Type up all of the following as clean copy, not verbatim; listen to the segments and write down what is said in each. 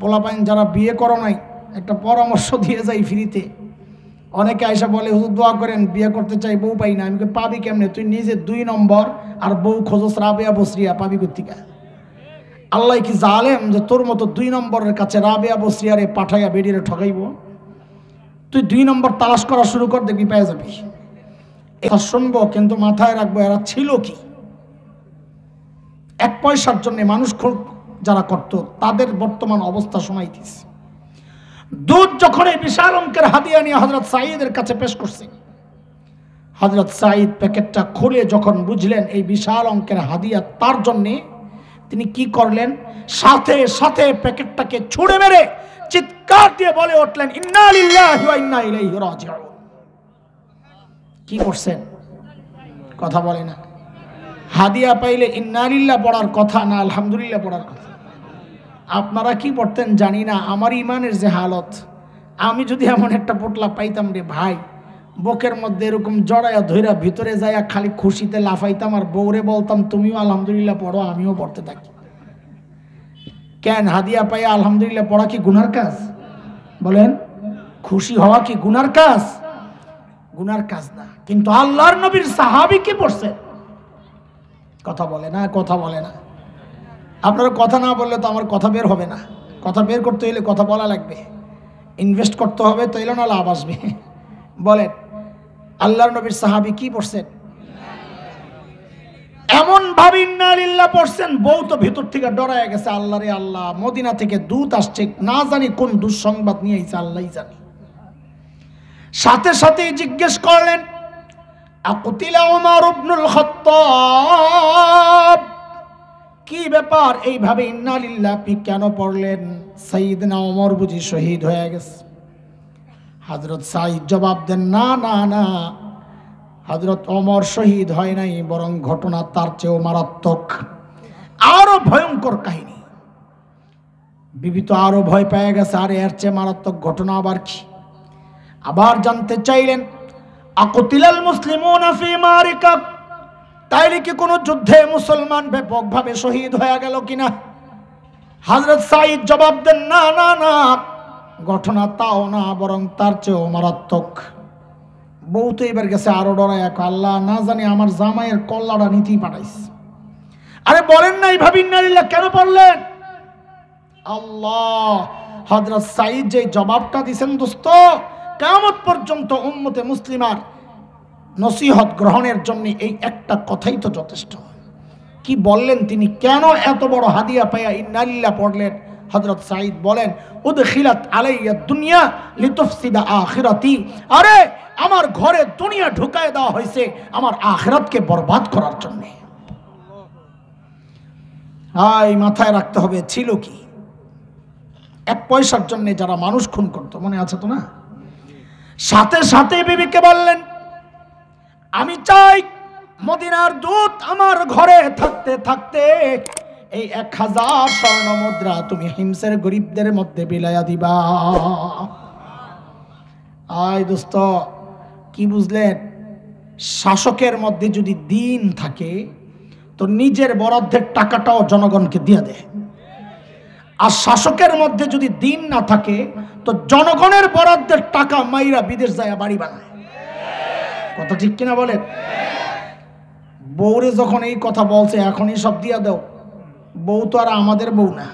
পোলাপাইন যারা বিয়ে করো নাই একটা পরামর্শ দিয়ে যাই ফ্রিতে। অনেকে আইসা বলে হুজুর দোয়া করেন, বিয়ে করতে চাই, বউ পাই না। আমি পাবি কেমনে? তুই নিজে 2 নম্বর আর বউ খোঁজস রাবেয়া বসরিয়া, পাবি কোত্থেকে? আল্লাহ কি জালেম যে তোর মতো 2 নম্বরের কাছে রাবেয়া বসরিয়ারে পাঠাইয়া বেডিরে ঠকাইব? তুই 2 নম্বর তালাশ করা শুরু কর, দেখবি পেয়ে যাবি। এটা শুনবো, কিন্তু মাথায় রাখবো এরা ছিল কি। 1 পয়সার জন্য মানুষ যারা করত তাদের বর্তমান অবস্থা শোনাইতেছে। দুধ যখন এই বিশাল অঙ্কের হাদিয়া নিয়ে হযরত সাঈদের কাছে পেশ করছে, হযরত সাঈদ প্যাকেটটা খুলে যখন বুঝলেন এই বিশাল অঙ্কের হাদিয়া তার জন্যে, তিনি কি করলেন? সাথে সাথে প্যাকেটটাকে ছুঁড়ে মেরে চিৎকার দিয়ে বলে উঠলেন, ইন্না লিল্লাহি ওয়া ইন্না ইলাইহি রাজিউন। কি করছেন? কথা বলে না। হাদিয়া পাইলে ইন্না লিল্লাহ পড়ার কথা না আলহামদুলিল্লাহ পড়ার কথা? আপনারা কি পড়তেন জানি না, আমার ইমানের যে হালত, আমি যদি এমন একটা পোটলা পাইতাম রে ভাই, বুকের মধ্যে এরকম জড়াইয়া ধইরা ভিতরে যাইয়া খালি খুশিতে লাফাইতাম আর বউরে বলতাম তুমিও আলহামদুলিল্লাহ পড়ো, আমিও পড়তে থাকি। কেন? হাদিয়া পাইয়া আলহামদুলিল্লাহ পড়া কি গুনার কাজ? বলেন, খুশি হওয়া কি গুনার কাজ? গুনার কাজ না। কিন্তু আল্লাহর নবীর সাহাবী কি পড়ছে? কথা বলে না, কথা বলে না। আপনারা কথা না বললে তো আমার কথা বের হবে না। কথা বের করতে হলে কথা বলা লাগবে, ইনভেস্ট করতে হবে, তাইলে না লাভ আসবে। বলেন, আল্লাহর নবীর সাহাবী কি পড়ছেন? এমন ভাবে ইন্না লিল্লাহ পড়ছেন, বউ তো ভিতর থেকে ডরায় গেছে। আল্লাহ রে আল্লাহ, মদিনা থেকে দূত আসছে, না জানি কোন দুঃসংবাদ নিয়ে আইছে, আল্লাহই জানে। সাথে সাথেই জিজ্ঞেস করলেন, আকুতিলা উমর ইবনুল খাত্তাব, কি ব্যাপার? এইভাবে ইন্না লিল্লাহ আপনি কেন পড়লেন? সাইয়েদনা ওমর বুঝি শহীদ হয়ে গেছে? হযরত সাঈদ জবাব দেন, না না না, হযরত ওমর শহীদ হয় নাই, বরং ঘটনা তার চেয়েও মারাত্মক, আরো ভয়ঙ্কর কাহিনী। বিবি তো আরো ভয় পেয়ে গেছে, আর এর চেয়ে মারাত্মক ঘটনা আবার কি? আবার জানতে চাইলেন, আকুতিলাল মুসলিমুনা ফি মারিকা, তাইলে কি কোনো যুদ্ধে মুসলমান ব্যাপকভাবে শহীদ হয়ে গেল কিনা? হযরত সাঈদ জবাব দেন, না না না, ঘটনা তাও না, বরং তার চেয়েও মারাত্মক। বউ তো এবার গেছে আরো ডরায়, আল্লাহ না জানি আমার জামাইয়ের কল্লাটা নীতি পাঠাইছে। আরে বলেন না, এইভাবে ইন্না লিল্লাহ কেন পড়লেন? আল্লাহ, হযরত সাঈদ যে জবাবটা দিয়েছেন দোস্ত, কিয়ামত পর্যন্ত উম্মতে মুসলিমার নসিহত গ্রহণের জন্য এই একটা কথাই তো যথেষ্ট। কি বললেন তিনি? কেন এত বড় হাদিয়া পাইয়া ইন্না লিল্লাহ পড়লেন? হযরত সাঈদ বলেন, উদখিলাত আলাইয়া দুনিয়া লিতুফসিদা আখিরাতি, আরে আমার ঘরে দুনিয়া ঢুকায় দেওয়া হয়েছে আমার আখিরাতকে বরবাদ করার জন্য। হাই, মাথায় রাখতে হবে ছিল কি। 1 পয়সার জন্য যারা মানুষ খুন করত, মনে আছে তো না? সাথে সাথে বিবিকে বললেন, আমি চাই মদিনার দূত আমার ঘরে থাকতে থাকতে এই 1000 স্বর্ণ মুদ্রা তুমি হিমসের গরিবদের মধ্যে বিলাইয়া দিবা। আয় দোস্ত, কি বুঝলেন? শাসকের মধ্যে যদি দিন থাকে তো নিজের বরাদ্দের টাকাটাও জনগণকে দিয়ে দেয়, আর শাসকের মধ্যে যদি দিন না থাকে তো জনগণের বরাদ্দের টাকা মাইরা বিদেশ যায় বাড়ি বানায়। কথা ঠিক কিনা বলেন? বউরে যখন এই কথা বলছে, এখনই সব দিয়া দাও, বউ তো আর আমাদের বউ না।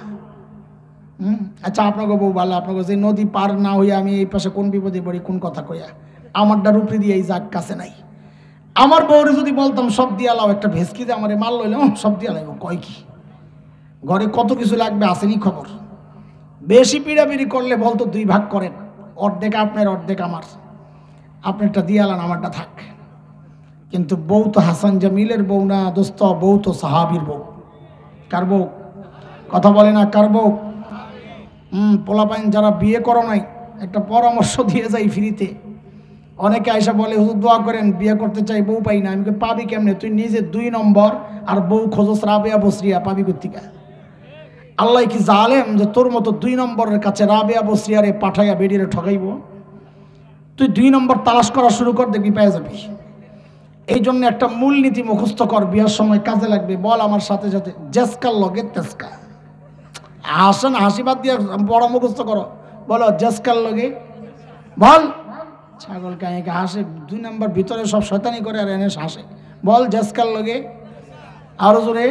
আচ্ছা, আপনাকে বউ ভালো, আপনাকে যে নদী পার না হইয়া আমি এই পাশে কোন বিপদে পড়ি, কোন কথা কইয়া আমারটা রূপে দিয়ে এই যাক কাছে নাই। আমার বউরে যদি বলতাম সব দিয়া লাও, একটা ভেসকি যে আমার মাল লইলে সব দিয়া লাগবো, কয় কি ঘরে কত কিছু লাগবে আসেনি খবর। বেশি পিড়াপিড়ি করলে বলতো 2 ভাগ করেন, অর্ধেক আপনার অর্ধেক আমার, আপনারটা দিয়ে আলান আমারটা থাক। কিন্তু বউ তো হাসান জামিলের বউ না দোস্ত, বউ তো সাহাবীর বউ। কার বউ? কথা বলে না, কার বউ? পোলাপাইন যারা বিয়ে করো নাই একটা পরামর্শ দিয়ে যাই ফ্রিতে। অনেকে আইসা বলে হুজুর দোয়া করেন, বিয়ে করতে চাই, বউ পাই না। আমি পাবি কেমনে? তুই নিজে 2 নম্বর আর বউ খোঁজস রাবেয়া বসরিয়া, পাবি কোত্থেকে? আল্লাহ কি জালেম যে তোর মতো 2 নম্বরের কাছে রাবেয়া বসরিয়ারে পাঠাইয়া বেডিরে ঠকাইব? তুই 2 নম্বর তালাশ করা শুরু কর, দেখবি পেয়ে যাবি। এই জন্য একটা মূলনীতি মুখস্থ কর, বিয়ার সময় কাজে লাগবে। বল আমার সাথে সাথে, জেসকার লগে তেসকা। হাসেন, হাসি বাদ দিয়ে বড় মুখস্থ করো। বলো জেসকার লগে, বল। ছাগল কাহিনীকে হাসে, 2 নম্বর ভিতরে সব শয়তানি করে আর এনে হাসে। বল জেসকার লগে, আরো জোরে,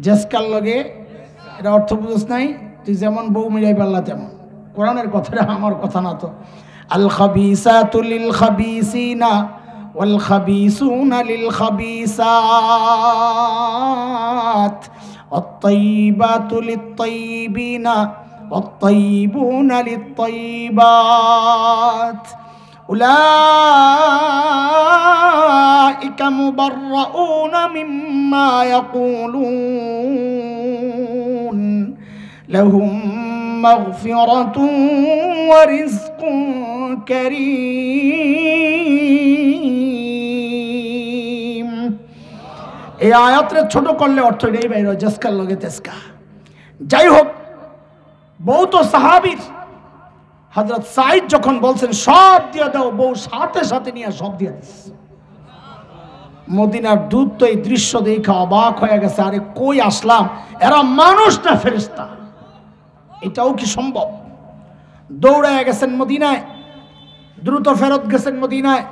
জেসকার লগে। এটা অর্থ বুঝছ নাই? তুই যেমন বউ মিলাই পারলা তেমন। কোরআনের কথাটা আমার কথা না তো। আল খাবিসাতু লিল খাবিসিনা ওয়াল খাবিসুনা লিল খাবিসাত ওয়াত-তাইয়িবাতু লিত-তাইয়িবিনা ওয়াত-তাইয়িবুনা লিত-তাইয়িবাত উলাইকা মুবাররাউনা মিম্মা ইয়াকুলুন লাহুম মাগফিরাতুন ওয়া রিজকুন কারীম। এই আয়াতরে ছোট করলে অর্থ এটাই বাইর হয়, জেসকার লগে তেসকা। যাই হোক, বউ তো সাহাবীর। হযরত সাঈদ যখন বলছেন সব দিয়ে দাও, বউ সাথে সাথে নিয়ে সব দিয়ে দিস। মদিনার দূত তো এই দৃশ্য দেখে অবাক হয়ে গেছে, আরে কই আসলাম, এরা মানুষ না ফেরেশতা? এটাও কি সম্ভব? দৌড়ায় গেছেন মদিনায়, দ্রুত ফেরত গেছেন মদিনায়।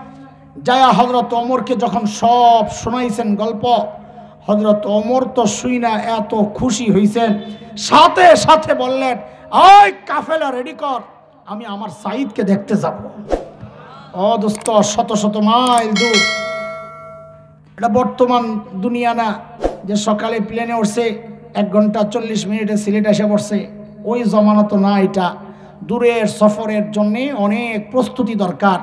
যায়া হযরত ওমরকে যখন সব শোনাইছেন গল্প, হযরত ওমর তো শুইনা এত খুশি হইছেন, সাথে সাথে বললেন, ওই কাফেলা রেডি কর, আমি আমার সাঈদকে দেখতে যাব। ও দোস্ত, শত শত মাইল দূর। এটা বর্তমান দুনিয়া না যে সকালে প্লেনে উঠছে 1 ঘন্টা 40 মিনিটে সিলেট এসে পড়ছে। ওই জমানা তো না। এটা দূরের সফরের জন্যে অনেক প্রস্তুতি দরকার।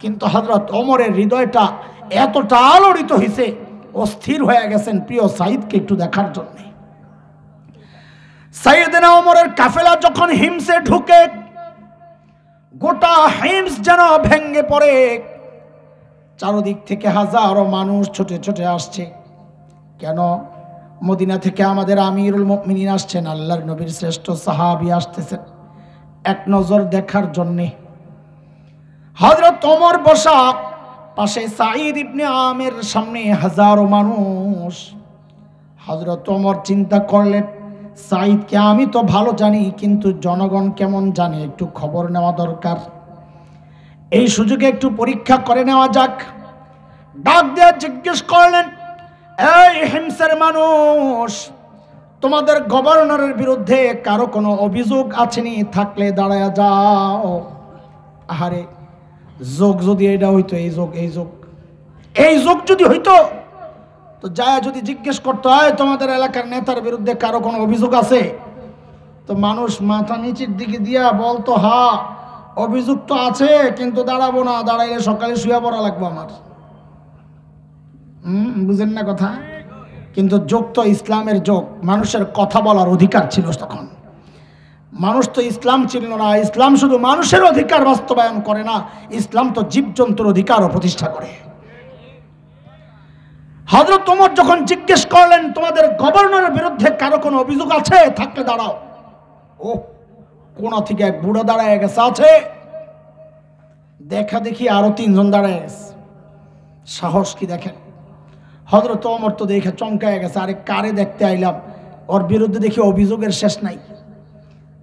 কিন্তু হযরত ওমরের হৃদয়টা এতটা আলোড়িত হয়েছে, অস্থির হয়ে গেছেন প্রিয় সাঈদকে একটু দেখার জন্য। সাইয়েদনা ওমরের কাফেলা যখন হিমসে ঢুকে, গোটা হিমস যেন ভেঙ্গে পড়ে। চারদিক থেকে হাজারো মানুষ ছুটে ছুটে আসছে। কেন? মদিনা থেকে আমাদের আমিরুল মুমিনিন আসছেন, আল্লাহর নবীর শ্রেষ্ঠ সাহাবী আসতেছেন এক নজর দেখার জন্যে। হযরত ওমর বসা, পাশে সাঈদ ইবনে আমের সামনে হাজারো মানুষ। হযরত ওমর চিন্তা করলেন, সাঈদকে আমি তো ভালো জানি, কিন্তু জনগণ কেমন জানে একটু খবর নেওয়া দরকার। এই সুযোগে একটু পরীক্ষা করে নেওয়া যাক। ডাক দিয়ে জিজ্ঞেস করলেন, এই হিমসের মানুষ, তোমাদের গভর্নরের বিরুদ্ধে কারো কোনো অভিযোগ আছেনি? থাকলে দাঁড়ায়া যাও। আহারে, যোগ যদি এটা হইতো, এই যোগ যদি হইতো তো যায় যদি জিজ্ঞেস করতে হয় তোমাদের এলাকার নেতার বিরুদ্ধে কারো কোনো অভিযোগ আছে, তো মানুষ মাথা নিচের দিকে দিয়া বলতো, হ্যাঁ অভিযোগ তো আছে, কিন্তু দাঁড়াবো না, দাঁড়াইলে সকালে শুয়ে পড়া লাগবো আমার। বুঝেন না কথা? কিন্তু যোগ তো ইসলামের যোগ, মানুষের কথা বলার অধিকার ছিল তখন। মানুষ তো ইসলাম চিনল না। ইসলাম শুধু মানুষের অধিকার বাস্তবায়ন করে না, ইসলাম তো জীবজন্তুর অধিকারও প্রতিষ্ঠা করে। হযরত ওমর যখন জিজ্ঞেস করলেন, তোমাদের গভর্নরের বিরুদ্ধে কারো কোনো অভিযোগ আছে? থাকলে দাঁড়াও। ও, কোন থেকে এক বুড়ো দাঁড়ায় গেছে, আছে। দেখা দেখি আরো 3 জন দাঁড়ায় গেছে। সাহস কি দেখেন! হযরত ওমর তো দেখে চমকায় গেছে, আরে কারে দেখতে আইলাম, ওর বিরুদ্ধে দেখি অভিযোগের শেষ নাই।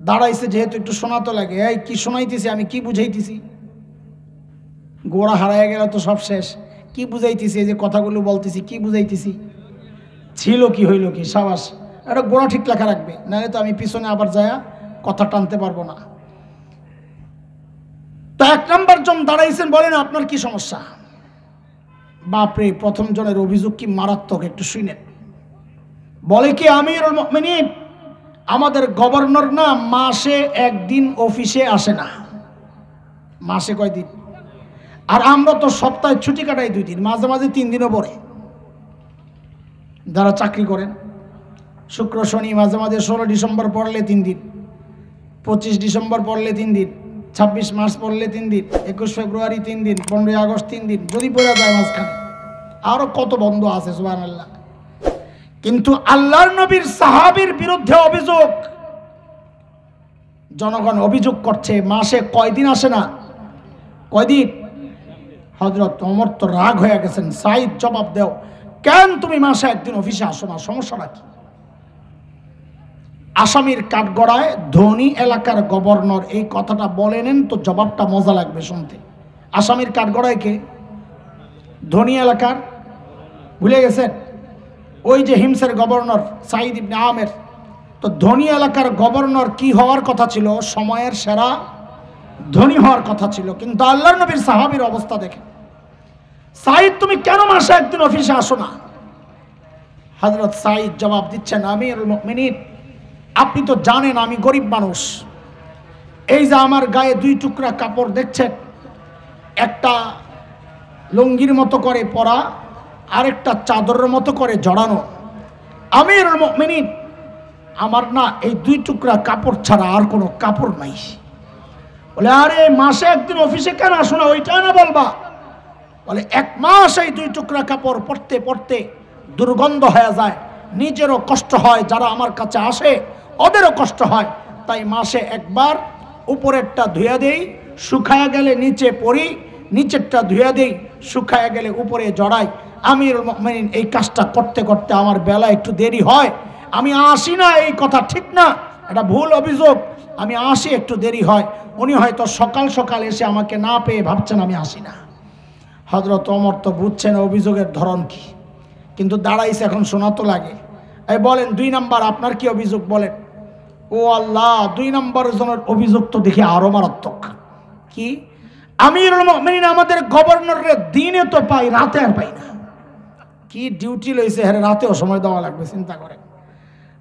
দাঁড়াইছে যেহেতু একটু শোনাতো লাগে, এই কি শোনাইতেছি, আমি কি বুঝাইতেছি? গোড়া হারায় গেল তো সব শেষ। কি বুঝাইতেছি? এই যে কথাগুলো বলতেছি, কি বুঝাইতেছি? ছিল কি, হইল কি? সাবাস, এটা গোড়া ঠিক লেখা রাখবে, নাহলে তো আমি পিছনে আবার যায়া কথা টানতে পারবো না। তো 1 নম্বর জন দাঁড়াইছেন, বলেন আপনার কি সমস্যা? বাপরে, প্রথম জনের অভিযোগ কি মারাত্মক, একটু শুনেন। বলে কি, আমিরুল মুমিনিন, আমাদের গভর্নর না মাসে 1 দিন অফিসে আসে না। মাসে কয়দিন? আর আমরা তো সপ্তাহে ছুটি কাটাই 2 দিন, মাঝে মাঝে 3 দিনও পরে। যারা চাকরি করেন, শুক্র শনি, মাঝে মাঝে 16 ডিসেম্বর পড়লে 3 দিন, 25 ডিসেম্বর পড়লে 3 দিন, 26 মার্চ পড়লে 3 দিন, 21 ফেব্রুয়ারি 3 দিন, 15 আগস্ট 3 দিন, যদি পড়ে যায় মাঝখানে। আরো কত বন্ধ আছে, সুবহানাল্লাহ। কিন্তু আল্লাহর নবীর সাহাবীর বিরুদ্ধে অভিযোগ, জনগণ অভিযোগ করছে, মাসে কয়দিন আসে না? কয়দিন? হযরত ওমর তো রাগ হয়ে গেছেন, সাঈদ জবাব দাও, কেন তুমি মাসে 1 দিন অফিসে আসো না, সমস্যাটা কি? আসামির কাঠগড়ায় ধনী এলাকার গভর্নর, এই কথাটা বলে নেন তো জবাবটা মজা লাগবে শুনতে। আসামির কাঠগড়ায় কে? ধনী এলাকার, ভুলে গেছেন? ওই যে হিমসের গভর্নর সাঈদ ইবনে আমের। তো ধনী এলাকার গভর্নর কি হওয়ার কথা ছিল? সময়ের সেরা ধনী হওয়ার কথা ছিল। কিন্তু আল্লাহর নবীর সাহাবীর অবস্থা দেখেন। সাঈদ, তুমি কেন মাসে একদিন অফিসে আসো না? হযরত সাঈদ জবাব দিচ্ছেন, আমিরুল মুমিনিন, আপনি তো জানেন আমি গরিব মানুষ। এই যে আমার গায়ে 2 টুকরা কাপড় দেখছেন, একটা লুঙ্গির মতো করে পরা, আরেকটা চাদরের মতো করে জড়ানো। আমিরুল মুমিনিন, আমার না এই 2 টুকরা কাপড় ছাড়া আর কোনো কাপড় নাই। বলে, আরে মাসে একদিন অফিসে কেন আসো না, ওইটা না বলবা? বলে, 1 মাস এই 2 টুকরা কাপড় পরতে পরতে দুর্গন্ধ হয়ে যায়, নিজেরও কষ্ট হয়, যারা আমার কাছে আসে ওদেরও কষ্ট হয়, তাই মাসে একবার উপরেরটা ধুয়ে দেই, শুকায়া গেলে নিচে পরি, নিচেরটা ধুয়ে দেই, শুকায়া গেলে উপরে জড়াই। আমিরুল মুমিনিন, এই কাজটা করতে করতে আমার বেলা একটু দেরি হয়, আমি আসি না। এই কথা ঠিক না, এটা ভুল অভিযোগ। আমি আসি, একটু দেরি হয়। উনি হয়তো সকাল সকাল এসে আমাকে না পেয়ে ভাবছেন আমি আসি না। হযরত ওমর তো বুঝছেন অভিযোগের ধরন কি, কিন্তু দাঁড়াইছে, এখন শোনা তো লাগে। এই বলেন 2 নাম্বার আপনার কি অভিযোগ বলেন? ও আল্লাহ, 2 নাম্বার জনের অভিযোগ তো দেখি আরো মারাত্মক। কি? আমিরুল মুমিনিন আমাদের গভর্নরের দিনে তো পাই, রাতে আর পাই না। কি ডিউটি লইছে, হ্যাঁ রাতেও সময় দেওয়া লাগবে, চিন্তা করেন।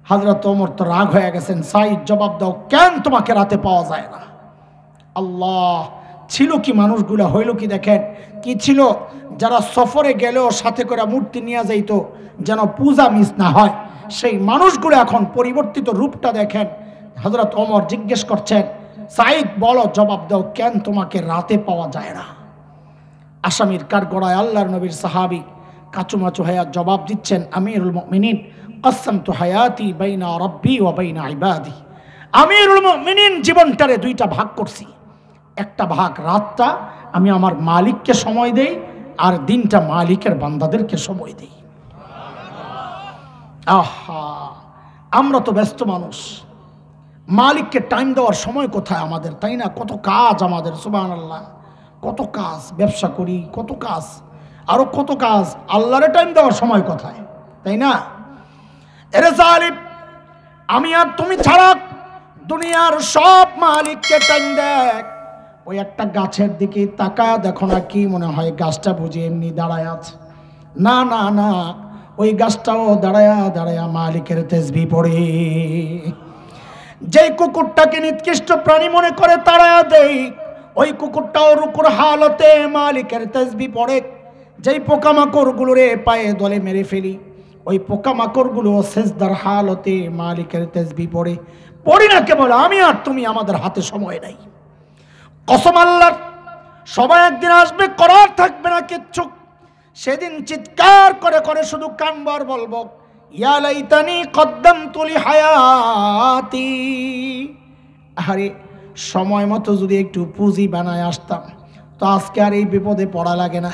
হযরত ওমর তো রাগ হয়ে গেছেন। সাঈদ, জবাব দাও, কেন তোমাকে রাতে পাওয়া যায় না? আল্লাহ, ছিল কি মানুষগুলা, হইল কি দেখেন। কি ছিল? যারা সফরে গেলেও সাথে করে মূর্তি নিয়ে যাইতো যেন পূজা মিস না হয়, সেই মানুষগুলো এখন পরিবর্তিত রূপটা দেখেন। হযরত ওমর জিজ্ঞেস করছেন, সাঈদ বলো, জবাব দাও, কেন তোমাকে রাতে পাওয়া যায় না? আসামির কাঠগড়ায় আল্লাহর নবীর সাহাবী কাচুমাচু হয়ে জবাব দিচ্ছেন, আমিরুল মুমিনিন, কসসমতু হায়াতি বাইনা রাব্বি ওয়া বাইনা ইবাদি। আমিরুল মুমিনিন, জীবনটারে 2টা ভাগ করছি। একটা ভাগ রাতটা আমি আমার মালিককে সময় দেই, আর দিনটা মালিকের বান্দাদেরকে সময় দেই। আহা, আমরা তো ব্যস্ত মানুষ, মালিককে টাইম দেওয়ার সময় কোথায় আমাদের, তাই না? কত কাজ আমাদের, সুবহানাল্লাহ, কত কাজ, ব্যবসা করি, কত কাজ, আরো কত কাজ, আল্লাহরে টাইম দেওয়ার সময় কোথায়, তাই না? এরে জালিম, আমি আর তুমি ছাড়া দুনিয়ার সব মালিককে টাইম দেখ। ওই একটা গাছের দিকে তাকায় দেখো না, কি মনে হয় গাছটা বুঝে এমনি দাঁড়ায় আছে? না না না, ওই গাছটাও দাঁড়ায়া দাঁড়ায়া মালিকের তাসবিহ পড়ে। যেই কুকুরটাকে নিকৃষ্ট প্রাণী মনে করে তাড়ায়া দেই, ওই কুকুরটাও রুকুর হালতে মালিকের তাসবিহ পড়ে। যেই পোকামাকড়গুলোরে পায়ে দলে মেরে ফেলি, ওই পোকামাকড়গুলো সেজদার হালতে মালিকের তাসবিহ পড়ে। পড়ি না কেবল আমি আর তুমি, আমাদের হাতে সময় নাই। কসম আল্লাহর, সবাই একদিন আসবে, করার থাকবে না কিচ্ছু। সেদিন চিৎকার করে করে শুধু কানবার বলবো, ইয়া লাইতানি কদ্দামতু লিহায়াতি। আরে সময় মতো যদি একটু পুঁজি বানায় আসতাম, তো আজকে আর এই বিপদে পড়া লাগে না।